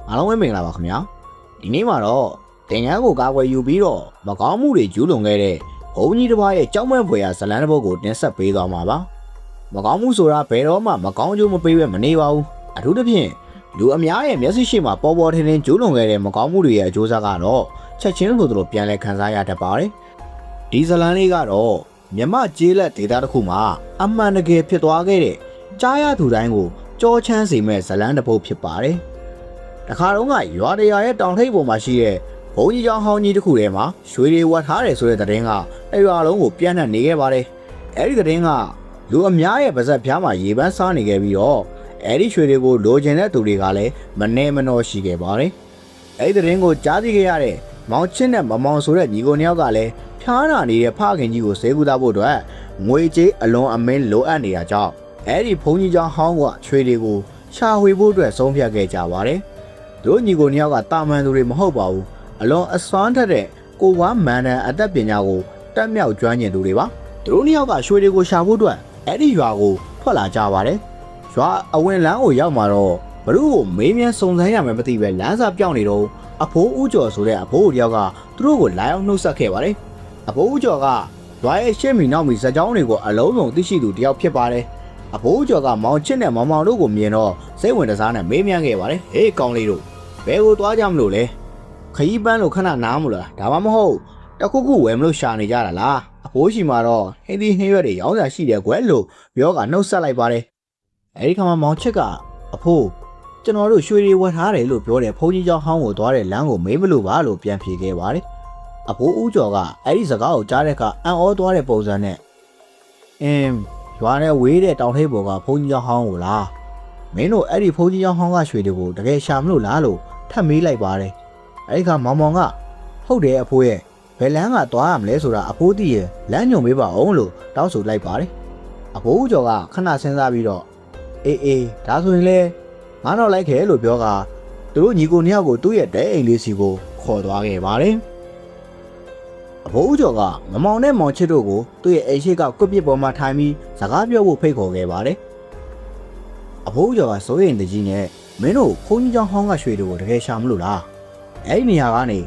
အားလုံးပဲမင်္ဂလာပါခင်ဗျာဒီနေ့မှာတော့တင်ငန်းကိုကာကွယ်ယူပြီးတော့မကောင်းမှုတွေကျူးလွန်ခဲ့တဲ့ဘုံကြီးတစ်ပါးရဲ့ကြောက်မဲ့ဖွယ်ရာဇလန်းတစ်ပုဒ်ကိုတင်ဆက်ပေးသွားမှာပါမကောင်းမှုဆိုတာဘယ်တော့မှမကောင်းကျိုးမပေးပဲမနေပါဘူးအထူးသဖြင့်လူအများရဲ့မျက်စိရှိမှာပေါ်ပေါ်ထင်ထင်ကျူးလွန်ခဲ့တဲ့မကောင်းမှုတွေရဲ့အကျိုးဆက်ကတော့ချက်ချင်းဆိုသလိုပြန်လည်ခံစားရတတ်ပါတယ်ဒီဇလန်းလေးကတော့မြမကျေးလက်ဒေတာတစ်ခုမှာအမှန်တကယ်ဖြစ်သွားခဲ့တဲ့ကြားရသူတိုင်းကိုကြောချမ်းစေမဲ့ဇလန်းတစ်ပုဒ်ဖြစ်ပါတယ်တခါတော့ကရွာတရာရဲ့တောင်ထိပ်ပေါ်မှာရှိတဲ့ဘုံကြီးကျောင်းဟောင်းကြီးတစ်ခုထဲမှာရွှေတွေဝတ်ထားတယ်ဆိုတဲ့သတင်းကတရွာလုံးကိုပြန့်နှံ့နေခဲ့ပါတယ်အဲ့ဒီသတင်းကလူအများရဲ့ပါဇက်ဖျားမှာရေပန်းစားနေခဲ့ပြီးတော့အဲ့ဒီရွှေတွေကိုလိုချင်တဲ့သူတွေကလည်းမနေမနှောရှိခဲ့ပါတယ်အဲ့ဒီသတင်းကိုကြားသိခဲ့ရတဲ့မောင်ချင်းနဲ့မမောင်ဆိုတဲ့ညီကိုနှစ်ယောက်ကလည်းဖျားနာနေတဲ့ဖခင်ကြီးကိုဆေးကုသဖို့အတွက်ငွေကြေးအလွန်အမင်းလိုအပ်နေတာကြောင့်အဲ့ဒီဘုံကြီးကျောင်းဟောင်းကရွှေတွေကိုရှာဝေဖို့အတွက်ဆုံးဖြတ်ခဲ့ကြပါတယ်တို့ညီကိုနှစ်ယောက်ကတာမန်သူတွေမဟုတ်ပါဘူးအလွန်အစွမ်းထက်တဲ့ကိုဝမ်းမန်တန်အသက်ပညာကိုတက်မြောက်ကျွမ်းကျင်သူတွေပါတို့နှစ်ယောက်ကရွှေတွေကိုရှာဖို့အတွက်အဲ့ဒီရွာကိုထွက်လာကြပါတယ်ရွာအဝင်လမ်းကိုရောက်မှာတော့ဘ누구ကိုမေးမြန်းစုံစမ်းရမယ်မသိပဲလမ်းစာပြောင်းနေတော့အဖိုးဦးကျော်ဆိုတဲ့အဖိုးတယောက်ကသူတို့ကိုလာရောက်နှုတ်ဆက်ခဲ့ပါတယ်အဖိုးဦးကျော်ကရွာရဲ့ရှေ့မီနောက်မီဇက်ကြောင်းတွေကိုအလုံးစုံသိရှိသူတယောက်ဖြစ်ပါတယ်အဖိုးကျော်ကမောင်ချစ်နဲ့မောင်မောင်တို့ကိုမြင်တော့စိတ်ဝင်တစားနဲ့မေးမြန်းခဲ့ပါတယ်ဟေးကောင်းလေးတို့ဘယ်ကိုသွားကြမလို့လဲခရီးပန်းလို့ခဏနားမလို့ဒါမှမဟုတ်တခုခုဝယ်မလို့ရှာနေကြတာလားအဖိုးရှိမှာတော့ဟင်းသီးဟင်းရွက်တွေရောင်းစရာရှိတယ်ကွယ်လို့ပြောကနှုတ်ဆက်လိုက်ပါတယ်အဲဒီခါမှာမောင်ချစ်ကအဖိုးကျွန်တော်တို့ရွှေတွေဝယ်ထားတယ်လို့ပြောတယ်ဘုန်းကြီးကျောင်းဟောင်းကိုသွားတဲ့လမ်းကိုမေးမလို့ပါလို့ပြန်ဖြေခဲ့ပါတယ်အဖိုးဦးကျော်ကအဲ့ဒီစကားကိုကြားတဲ့အခါအံ့ဩသွားတဲ့ပုံစံနဲ့ရွာနဲ့ဝေးတဲ့တောင်ထိပ်ပေါ်ကဘုန်းကြီးကျောင်းဟောင်းကိုလားမင်းတို့အဲ့ဒီဘုန်းကြီးကျောင်းဟောင်းကရွှေတွေကိုတကယ်ရှာမလို့လားလို့ထပ်မေးလိုက်ပါတယ်အဲ့ဒီခါမောင်မောင်ကဟုတ်တယ်အဖိုးရဲ့ဘယ်လမ်းကသွားရမလဲဆိုတာအဖိုးသိရဲ့လမ်းညွှန်ပေးပါအောင်လို့တောင်းဆိုလိုက်ပါတယ်အဖိုးဦးကျော်ကခဏစဉ်းစားပြီးတော့အေးဒါဆိုရင်လေငါတော့လိုက်ခဲ့လို့ပြောကသူတို့ညီကိုနှစ်ယောက်ကိုသူ့ရဲ့တဲအိမ်လေးစီကိုခေါ်သွားခဲ့ပါတယ်အဖိုးဦးကျော်ကမမောင်နဲ့မောင်ချစ်တို့ကိုသူ့ရဲ့အိမ်ရှိကကွက်ပစ်ပေါ်မှာထိုင်ပြီးစကားပြောဖို့ဖိတ်ခေါ်ခဲ့ပါတယ်အဖိုးဦးကျော်ကစိုးရိမ်တကြီးနဲ့မင်းတို့ဘုန်းကြီးကျောင်းဟောင်းကရွှေတွေကိုတကယ်ရှာမလို့လားအဲ့ဒီနေရာကနေ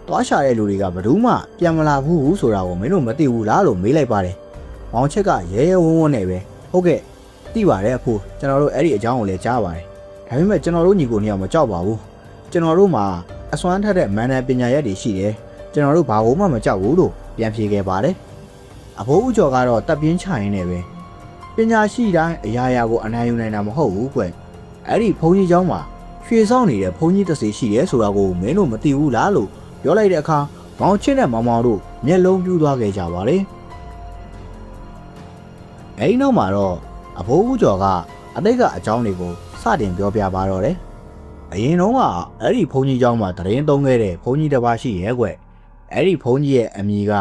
သွားရှာတဲ့လူတွေကဘယ်သူမှပြန်မလာဘူးဆိုတာကိုမင်းတို့မသိဘူးလားလို့မေးလိုက်ပါတယ်မောင်ချစ်ကရဲရဲဝန်းဝန်းနဲ့ပဲဟုတ်ကဲ့သိပါတယ်အဖိုးကျွန်တော်တို့အဲ့ဒီအကြောင်းကိုလည်းကြားပါတယ်ဒါပေမဲ့ကျွန်တော်တို့ညီကိုနှစ်ယောက်မကြောက်ပါဘူးကျွန်တော်တို့မှာအစွမ်းထက်တဲ့မန်နယ်ပညာရက်တွေရှိတယ်ကျွန်တော်တို့ဘာလို့မှမကြောက်ဘူးလို့ပြန်ဖြေခဲ့ပါတယ်အဖိုးဦးကျော်ကတော့တပ်ပြင်းချရင်းနဲ့ပဲပညာရှိတိုင်းအရာရာကိုအနိုင်ယူနိုင်တာမဟုတ်ဘူးကွအဲ့ဒီဘုန်းကြီးကျောင်းမှာရွှေဆောင်နေတဲ့ဘုန်းကြီးတစ်စီရှိရဲဆိုတာကိုမင်းတို့မသိဘူးလားလို့ပြောလိုက်တဲ့အခါမောင်ချင်းနဲ့မောင်မောင်တို့မျက်လုံးပြူးသွားခဲ့ကြပါတယ်အဲ့ဒီနောက်မှာတော့အဖိုးဦးကျော်ကအတိတ်ကအကြောင်းတွေကိုစတင်ပြောပြပါတော့တယ်အရင်တုန်းကအဲ့ဒီဘုန်းကြီးကျောင်းမှာတရင်သုံးခဲ့တဲ့ဘုန်းကြီးတစ်ပါးရှိရဲကွအဲ့ဒီဘုန်းကြီးရဲ့အမည်က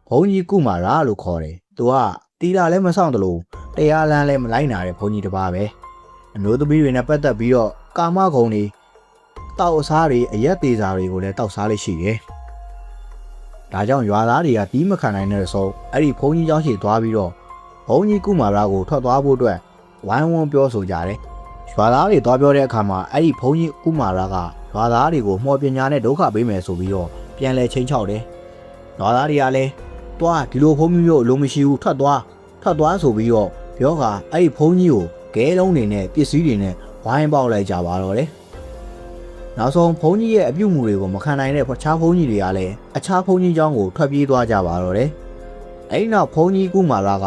ဘုန်းကြီးကုမာရလို့ခေါ်တယ်သူကတီလာလည်းမဆောင်တလို့တရားလမ်းလည်းမလိုက်နာတဲ့ဘုန်းကြီးတစ်ပါးပဲအမျိုးသမီးတွေနဲ့ပတ်သက်ပြီးတော့ကာမဂုဏ်တွေတောက်အစားတွေအရက်သေးစားတွေကိုလည်းတောက်စားလေးရှိတယ်ဒါကြောင့်ရွာသားတွေကတီးမခံနိုင်တဲ့ဆိုအဲ့ဒီဘုန်းကြီးကျောင်းရှိသွားပြီးတော့ဘုန်းကြီးကုမာရကိုထွက်သွားဖို့အတွက်ဝိုင်းဝန်းပြောဆိုကြတယ်ရွာသားတွေသွားပြောတဲ့အခါမှာအဲ့ဒီဘုန်းကြီးကုမာရကရွာသားတွေကိုမှော်ပညာနဲ့ဒုက္ခပေးမယ်ဆိုပြီးတော့ပြန်လဲချင်းချောက်တယ်ရွာသားတွေကလည်းတွားဒီလိုဘုန်းကြီးမျိုးအလုံးမရှိဘူးထွက်သွားဆိုပြီးတော့ပြောကအဲ့ဒီဘုန်းကြီးကိုကဲလုံးတွေနဲ့ပစ္စည်းတွေနဲ့ဝိုင်းပေါက်လိုက်ကြပါတော့တယ်နောက်ဆုံးဘုန်းကြီးရဲ့အပြုတ်မှုတွေကိုမခံနိုင်တဲ့အခြားဘုန်းကြီးတွေကလည်းအခြားဘုန်းကြီးကျောင်းကိုထွက်ပြေးသွားကြပါတော့တယ်အဲ့ဒီနောက်ဘုန်းကြီးကုမာရက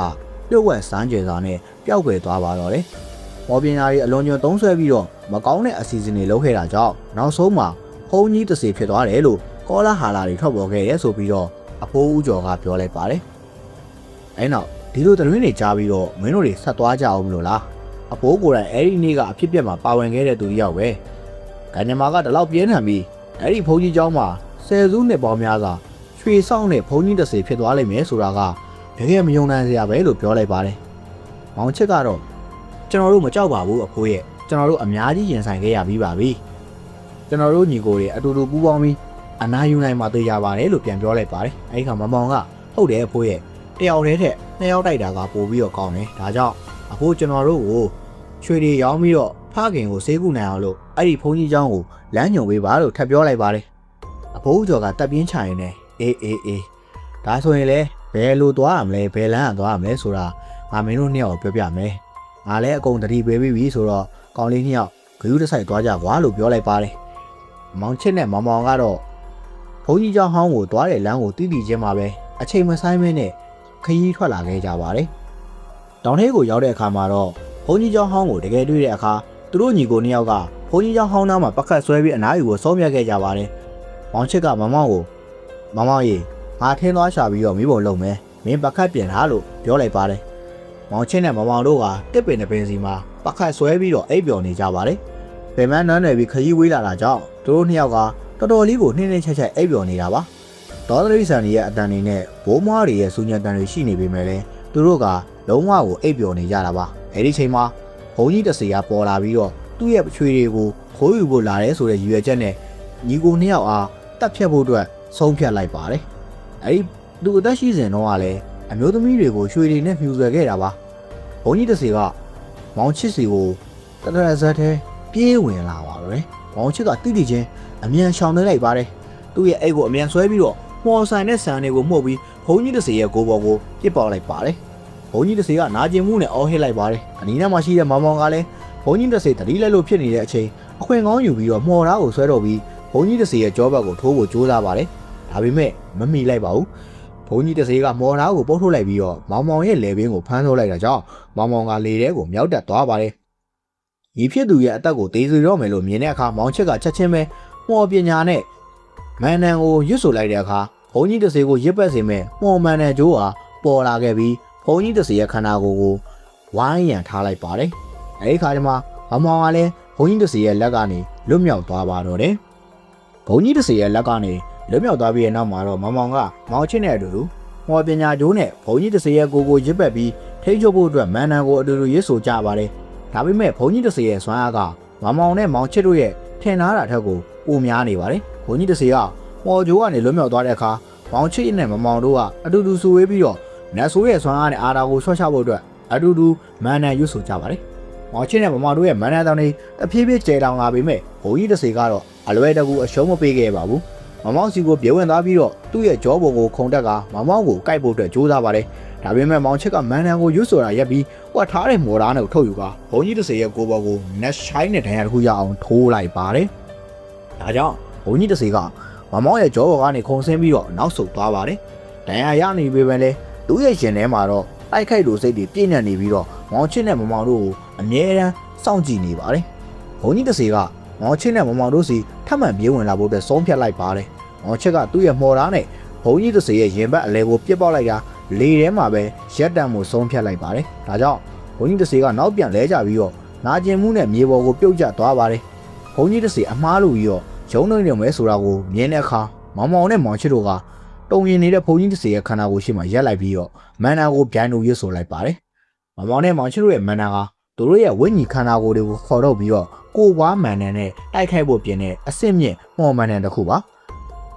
ပြုတ်ဝက်စမ်းကြွယ်စွာနဲ့ပျောက်ကွယ်သွားပါတော့တယ်မော်ပညာတွေအလွန်ကျွံသုံးဆွဲပြီးတော့မကောင်းတဲ့အစီအစဉ်တွေလုပ်ခဲ့တာကြောင့်နောက်ဆုံးမှာဘုန်းကြီးတစ်စီဖြစ်သွားတယ်လို့ကောလာဟာလာတွေထွက်ပေါ်ခဲ့ရဲဆိုပြီးတော့အဖိုးဦးကျော်ကပြောလိုက်ပါတယ်အဲ့နောက်ဒီလိုသတင်းတွေကြားပြီးတော့မင်းတို့တွေဆက်သွားကြအောင်မလို့လားအဖိုးကိုယ်တိုင်အဲ့ဒီနေ့ကအဖြစ်ပြက်မှာပါဝင်ခဲ့တဲ့သူတယောက်ပဲကညမာကတလောက်ပြင်းထန်ပြီးအဲ့ဒီဘုန်းကြီးကျောင်းမှာဆယ်စုနှစ်ပေါင်းများစွာရွှေဆောင်တဲ့ဘုန်းကြီးတစ်စီဖြစ်သွားလိမ့်မယ်ဆိုတာကတကယ်မယုံနိုင်စရာပဲလို့ပြောလိုက်ပါတယ်မောင်ချစ်ကတော့ကျွန်တော်တို့မကြောက်ပါဘူးအဖိုးရဲ့ကျွန်တော်တို့အများကြီးရင်ဆိုင်ခဲ့ရပြီးပါပြီကျွန်တော်တို့ညီကိုတွေအတူတူပူးပေါင်းပြီးအနာယူနိုင်မှသိကြပါတယ်လို့ပြန်ပြောလိုက်ပါတယ်အဲဒီခါမမောင်ကဟုတ်တယ်အဖိုးရဲ့တယောက်တည်းထက်နှစ်ယောက်တိုက်တာကပိုပြီးတော့ကောင်းတယ်ဒါကြောင့်အဖိုးကျွန်တော်တို့ကိုရွှေတွေရောင်းပြီးတော့ ဖခင်ကိုဆေးကုနိုင်အောင်လို့အဲ့ဒီဘုန်းကြီးเจ้าကိုလမ်းညွှန်ပေးပါလို့ထပ်ပြောလိုက်ပါတယ်အဖိုးကျော်ကတပ်ပြင်းချရင်လည်းအေးဒါဆိုရင်လည်းဘယ်လိုသွားရမလဲဘယ်လမ်းကသွားရမလဲဆိုတာငါမင်းတို့နှစ်ယောက်ပြောပြမယ်ငါလည်းအကုန်တတိပေးပြီးပြီဆိုတော့ကောင်းလေးနှစ်ယောက်ဂရုတစိုက်သွားကြကွာလို့ပြောလိုက်ပါတယ်မောင်ချစ်နဲ့မောင်မောင်ကတော့ဘုန်းကြီးเจ้าဟောင်းကိုသွားတဲ့လမ်းကိုတိတိချင်းမှာပဲအချိန်မဆိုင်မနဲ့ခရီးထွက်လာခဲ့ကြပါတယ်တောင်ထဲကိုရောက်တဲ့အခါမှာတော့ဘုန်းကြီးเจ้าဟောင်းကိုတကယ်တွေ့တဲ့အခါသူတို့ညီကိုနှစ်ယောက်ကဘုန်းကြီးเจ้าဟောင်းနားမှာပတ်ခတ်ဆွဲပြီးအနားယူကိုဆုံးဖြတ်ခဲ့ကြပါတယ်မောင်ချစ်ကမောင်မောင်ကိုမောင်မောင်ရေငါထင်းသွားရှာပြီးတော့မိဘုံလုံးမယ်မင်းပတ်ခတ်ပြင်ထားလို့ပြောလိုက်ပါတယ်မောင်ချစ်နဲ့မောင်မောင်တို့ကတစ်ပင်တစ်ပင်စီမှာပတ်ခတ်ဆွဲပြီးတော့အိပ်ပျော်နေကြပါတယ်ပင်မနန်းနယ်ပြီးခရီးဝေးလာတာကြောင့်သူတို့နှစ်ယောက်ကတော်တော်လေးကိုနှင်းနှင်းချက်ချက်အိပ်ပျော်နေတာပါဒေါသရိဆန်ရဲ့အတန်တွေနဲ့ဘိုးမွားတွေရဲ့စူညံတန်တွေရှိနေပေမဲ့လည်းသူတို့ကလုံးဝကိုအိပ်ပျော်နေကြတာပါအဲဒီချိန်မှာဘုံကြီးတစ်စီကပေါ်လာပြီးတော့သူ့ရဲ့ချွေတွေကိုခိုးယူဖို့လာတယ်ဆိုတဲ့ရည်ရွယ်ချက်နဲ့ညီကိုနှစ်ယောက်အားတပ်ဖြတ်ဖို့အတွက်ဆုံးဖြတ်လိုက်ပါတယ်အဲဒီသူအသက်ရှိစဉ်တော့ကလည်းအမျိုးသမီးတွေကိုရွှေတွေနဲ့မြှူဆွဲခဲ့တာပါဘုံကြီးတစ်စီကမောင်ချစ်စီကိုတရဇက်ထဲပြေးဝင်လာပါတော့မောင်ချစ်ကတိတိချင်းအမြန်ရှောင်နေလိုက်ပါတယ်သူ့ရဲ့အိတ်ကိုအမြန်ဆွဲပြီးတော့မော်ဆိုင်နဲ့ဆန်တွေကိုမှုတ်ပြီးဘုံကြီးတစ်စီရဲ့ကိုယ်ပေါ်ကိုပြစ်ပေါက်လိုက်ပါတယ်ဘုံကြီးတစ်စီကနာကျင်မှုနဲ့အော်ဟစ်လိုက်ပါတယ်အနီးနားမှာရှိတဲ့မောင်မောင်ကလည်းဘုံကြီးတစ်စီတတိလက်လို့ဖြစ်နေတဲ့အချိန်အခွင့်ကောင်းယူပြီးတော့မှော်သားကိုဆွဲတော့ပြီးဘုံကြီးတစ်စီရဲ့ကြောဘက်ကိုထိုးဖို့ကြိုးစားပါတယ်ဒါပေမဲ့မမိလိုက်ပါဘူးဘုံကြီးတစ်စီကမော်သားကိုပုတ်ထုတ်လိုက်ပြီးတော့မောင်မောင်ရဲ့လေပင်ကိုဖမ်းထုတ်လိုက်တာကြောင့်မောင်မောင်ကလေထဲကိုမြောက်တက်သွားပါတယ်ညီဖြစ်သူရဲ့အသက်ကိုသေးစေတော့မယ်လို့မြင်တဲ့အခါမောင်ချစ်ကချက်ချင်းပဲမှော်ပညာနဲ့မန်နန်ကိုရွတ်ဆိုလိုက်တဲ့အခါဘုံကြီးတစ်စီကိုရစ်ပတ်စေမဲ့မှော်မန်နန်ကျိုးဟာပေါ်လာခဲ့ပြီးဘုံကြီးတစ်စီရဲ့ခန္ဓာကိုယ်ကိုဝိုင်းရံထားလိုက်ပါတယ်အဲဒီခါကျမှမောင်မောင်ကလည်းဘုံကြီးတစ်စီရဲ့လက်ကနေလွတ်မြောက်သွားပါတော့တယ်ဘုံကြီးတစ်စီရဲ့လက်ကနေလွတ်မြောက်သွားပြီးတဲ့နောက်မှာတော့မောင်မောင်ကမောင်ချစ်နဲ့အတူတူမှော်ပညာကျိုးနဲ့ဘုံကြီးတစ်စီရဲ့ကိုရစ်ပတ်ပြီးထိချုပ်ဖို့အတွက်မန်နန်ကိုအတူတူရစ်ဆိုကြပါတယ်ဒါပေမဲ့ဘုံကြီးတစ်စီရဲ့စွမ်းအားကမောင်မောင်နဲ့မောင်ချစ်တို့ရဲ့ထင်ထားတာထက်ကိုပိုများနေပါတယ်ဘုံကြီးတစ်စီကမော်ကျိုးကနေလွတ်မြောက်သွားတဲ့အခါမောင်ချစ်နဲ့မောင်မောင်တို့ကအတူတူဆူဝေးပြီးတော့နတ်ဆိုးရဲ့စွမ်းအားနဲ့အာတာကိုဆွတ်ချဖို့အတွက်အတူတူမန်နန်ရွတ်ဆိုကြပါတယ်မောင်ချစ်နဲ့မောင်မောင်တို့ရဲ့မန်နန်တောင်တွေတဖြည်းဖြည်းကျဲတောင်လာပေမဲ့ဘုံကြီးတစ်စီကတော့အလွယ်တကူအရှုံးမပေးခဲ့ပါဘူးမောင်မောင်စီကိုပြေဝင်သွားပြီးတော့သူ့ရဲ့ကြောပုံကိုခုံတက်ကမောင်မောင်ကိုကိုက်ဖို့အတွက်ကြိုးစားပါတယ်ဒါပေမဲ့မောင်ချစ်ကမန်နန်ကိုရွတ်ဆိုတာရက်ပြီးဟိုထားတဲ့မော်ဒါနဲ့ထုတ်ယူကဘုံကြီးတစ်စီရဲ့ကိုပေါ်ကိုနက်ရှိုင်းနဲ့ဒဏ်ရာတစ်ခုရအောင်ထိုးလိုက်ပါတယ်ဒါကြောင့်ဘုံကြီးတစ်စီကမောင်မောင်ရဲ့ကြောပေါ်ကနေခုံဆင်းပြီးတော့နောက်ဆုတ်သွားပါတယ်ဒဏ်ရာရနေပေမဲ့လည်းသူ့ရဲ့ရှင်ထဲမှာတော့တိုက်ခိုက်လို့စိတ်တွေပြည့်ညံ့နေပြီးတော့မောင်ချစ်နဲ့မောင်မောင်တို့ကိုအမြဲတမ်းစောင့်ကြည့်နေပါတယ်ဘုံကြီးတစ်စီကမောင်ချစ်နဲ့မောင်မောင်တို့စီထပ်မံပြေးဝင်လာဖို့အတွက်ဆုံးဖြတ်လိုက်ပါတယ်မောင်ချစ်ကသူ့ရဲ့မော်သားနဲ့ဘုံကြီးတစ်စီရဲ့ရင်ဘတ်အလဲကိုပြစ်ပေါက်လိုက်တာလေထဲမှာပဲရက်တံမှုဆုံးဖြတ်လိုက်ပါတယ်ဒါကြောင့်ဘုံကြီးတစ်စီကနောက်ပြန်လဲကြပြီးတော့နာကျင်မှုနဲ့မြေပေါ်ကိုပြုတ်ကျသွားပါတယ်ဘုံကြီးတစ်စီအမားလို့ပြီးတော့ရုံးနေတယ်မဲဆိုတာကိုမြင်တဲ့အခါမောင်မောင်နဲ့မောင်ချစ်တို့ကတုံရင်နေတဲ့ဘုံကြီးတစ်စီရဲ့ခန္ဓာကိုယ်ရှိမှရက်လိုက်ပြီးတော့မန်နာကိုဗျိုင်းလို့ရွတ်ဆိုလိုက်ပါတယ်မောင်မောင်နဲ့မောင်ချစ်တို့ရဲ့မန်နာကသူတို့ရဲ့ဝိညာဉ်ခန္ဓာကိုယ်တွေကိုခေါ်တော့ပြီးတော့ကိုယ်ပွားမန်နန်နဲ့တိုက်ခိုက်ဖို့ပြင်တဲ့အဆင့်မြင့်မော်မန်နန်တစ်ခုပါ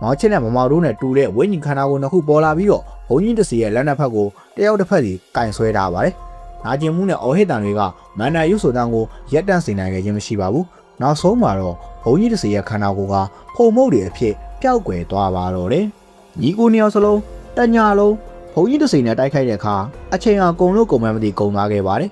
မောင်ချစ်နဲ့မောင်မောင်တို့နဲ့တူတဲ့ဝိညာဉ်ခန္ဓာကိုယ်နှစ်ခုပေါ်လာပြီးတော့ဘုံကြီးတစ်စီရဲ့လက်နက်ဖက်ကိုတယောက်တစ်ဖက်စီကင်ဆွဲထားပါတယ်နာကျင်မှုနဲ့အော်ဟစ်တန်တွေကမန်နာရွတ်ဆိုတန်ကိုရက်တန့်စေနိုင်ခဲ့ခြင်းမရှိပါဘူးနောက်ဆုံးမှာတော့ဘုံကြီးတစ်စီရဲ့ခန္ဓာကိုယ်ကဖုံမုတ်တွေအဖြစ်ပျောက်ကွယ်သွားပါတော့တယ်ညီကိုနှစ်ယောက်စလုံးတညာလုံးဘုံကြီးတစ်စီနဲ့တိုက်ခိုက်တဲ့အခါအချိန်အကုန်လို့ကုန်မှမသိကုန်သွားခဲ့ပါတယ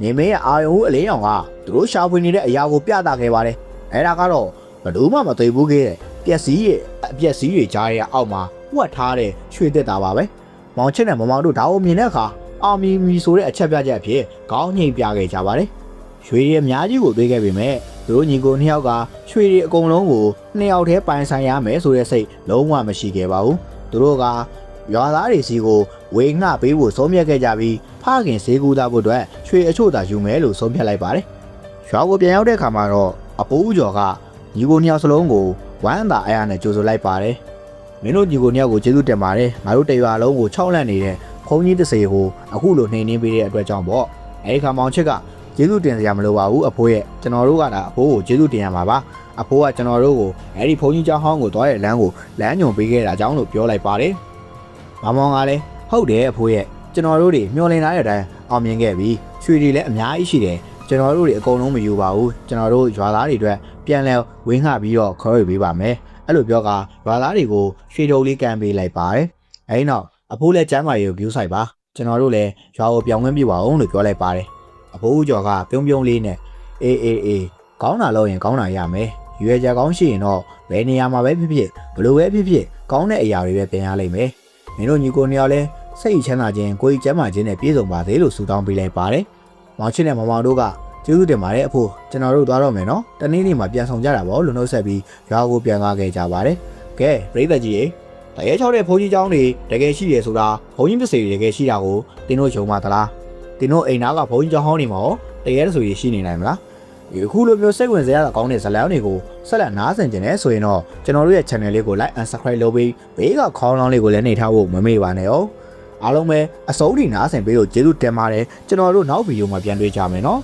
်နေမေရဲ့အာယုံဦးအလေးအောင်ကသူတို့ရှာဖွေနေတဲ့အရာကိုပြသခဲ့ပါတယ်အဲ့ဒါကတော့ဘယ်သူမှမသိဘူးခဲ့တဲ့ပျက်စီးရဲ့အပျက်စီးတွေကြားရဲ့အောက်မှာဝတ်ထားတဲ့ရွှေတက်တာပါပဲမောင်ချစ်နဲ့မောင်မောင်တို့ဒါကိုမြင်တဲ့အခါအောင်မီဆိုတဲ့အချက်ပြချက်အဖြစ်ခေါင်းငိမ့်ပြခဲ့ကြပါတယ်ရွှေတွေအများကြီးကိုတွေးခဲ့ပေမဲ့သူတို့ညီကိုနှစ်ယောက်ကရွှေတွေအကုန်လုံးကိုနှစ်ယောက်တည်းပိုင်ဆိုင်ရမယ်ဆိုတဲ့စိတ်လုံးဝမရှိခဲ့ပါဘူးသူတို့ကရွာသားတွေစီကိုဝေငှပေးဖို့ဆုံးဖြတ်ခဲ့ကြပြီးဖခင်ဈေးကူးသားဖို့အတွက်ရွှေအချို့သာယူမယ်လို့ဆုံးဖြတ်လိုက်ပါတယ်ရွာကိုပြန်ရောက်တဲ့အခါမှာတော့အပိုးကျော်ကညီကိုနှစ်ယောက်စလုံးကိုဝမ်းသာအားရနဲ့ကြိုဆိုလိုက်ပါတယ်မင်းတို့ညီကိုနှစ်ယောက်ကိုကျေးဇူးတင်ပါတယ်ငါတို့တရွာလုံးကို6လန့်နေတဲ့ဘုံကြီးတစ်စေကိုအခုလိုနှိမ်နှင်းပေးတဲ့အတွက်ကြောင့်ပေါ့အဲဒီခါမောင်ချစ်ကကျေးဇူးတင်စရာမလိုပါဘူးအဖိုးရဲ့ကျွန်တော်တို့ကဒါအဖိုးကိုကျေးဇူးတင်ရမှာပါအဖိုးကကျွန်တော်တို့ကိုအဲဒီဘုံကြီးကျောင်းဟောင်းကိုသွားတဲ့လမ်းကိုလမ်းညွန်ပေးခဲ့တာကြောင့်လို့ပြောလိုက်ပါတယ်မောင်မောင်ကလည်းဟုတ်တယ်အဖိုးရဲ့ကျွန်တော်တို့တွေမျှော်လင့်ထားတဲ့အတိုင်းအောင်မြင်ခဲ့ပြီရွှေတွေလည်းအများကြီးရှိတယ် ကျွန်တော်တို့တွေအကုန်လုံးမယူပါဘူးကျွန်တော်တို့ရွာသားတွေအတွက်ပြန်လဲဝင်းခပြီးတော့ခေါ်ရပေးပါမယ်အဲ့လိုပြောကရွာသားတွေကိုရွှေတုံးလေးကန်ပေးလိုက်ပါတယ်အဲဒီနောက်အဖိုးလည်းကျမ်းမာရေးကိုပြုဆိုင်ပါကျွန်တော်တို့လည်းရွာကိုပြောင်းခွင့်ပြုပါအောင်လို့ပြောလိုက်ပါတယ်အဖိုးဦးကျော်ကပြုံးလေးနဲ့အေးကောင်းတာလို့ရင်ကောင်းတာရမယ်ရွေကြကောင်းရှိရင်တော့ဘယ်နေရာမှာပဲဖြစ်ဖြစ်ဘလို့ပဲဖြစ်ဖြစ်ကောင်းတဲ့အရာတွေပဲပြင်ရလိမ့်မယ်မင်းတို့ညီကိုနှစ်ယောက်လည်းစိတ်ချမ်းသာခြင်းကိုယ်ကျမ်းမာခြင်းနဲ့ပြည့်စုံပါသေးလို့ဆုတောင်းပေးလိုက်ပါတယ်မောင်ချစ်နဲ့မောင်တို့ကကျေးဇူးတင်ပါတယ်အဖိုးကျွန်တော်တို့သွားတော့မယ်နော်တနေ့နေ့မှာပြန်ဆောင်ကြတာပေါ့လို့နှုတ်ဆက်ပြီးရွာကိုပြန်သွားခဲ့ကြပါတယ်ကဲပရိသတ်ကြီးရေတရေချောက်တဲ့ဘုန်းကြီးเจ้าတွေတကယ်ရှိတယ်ဆိုတာဘုန်းကြီးပစ္စည်းတွေတကယ်ရှိတာကိုတင်းတို့ယုံပါသလားတင်းတို့အိမ်သားကဘုန်းကြီးเจ้าဟောင်းနေမှာတကယ်ဆိုရင်ရှိနေနိုင်မလားဒီအခုလိုမျိုးစိတ်ဝင်စားရတာကောင်းတဲ့ဇာတ်လမ်းတွေကိုဆက်လက်နားဆင်ကြတယ်ဆိုရင်တော့ကျွန်တော်တို့ရဲ့ channel လေးကို like and subscribe လုပ်ပြီးဘေးကခေါင်းလောင်းလေးကိုလည်းနှိပ်ထားဖို့မမေ့ပါနဲ့哦အားလုံးပဲအစိုးရနားဆင်ပေးလို့ကျေးဇူးတင်ပါတယ်ကျွန်တော်တို့နောက်ဗီဒီယိုမှာပြန်တွေ့ကြမယ်နော်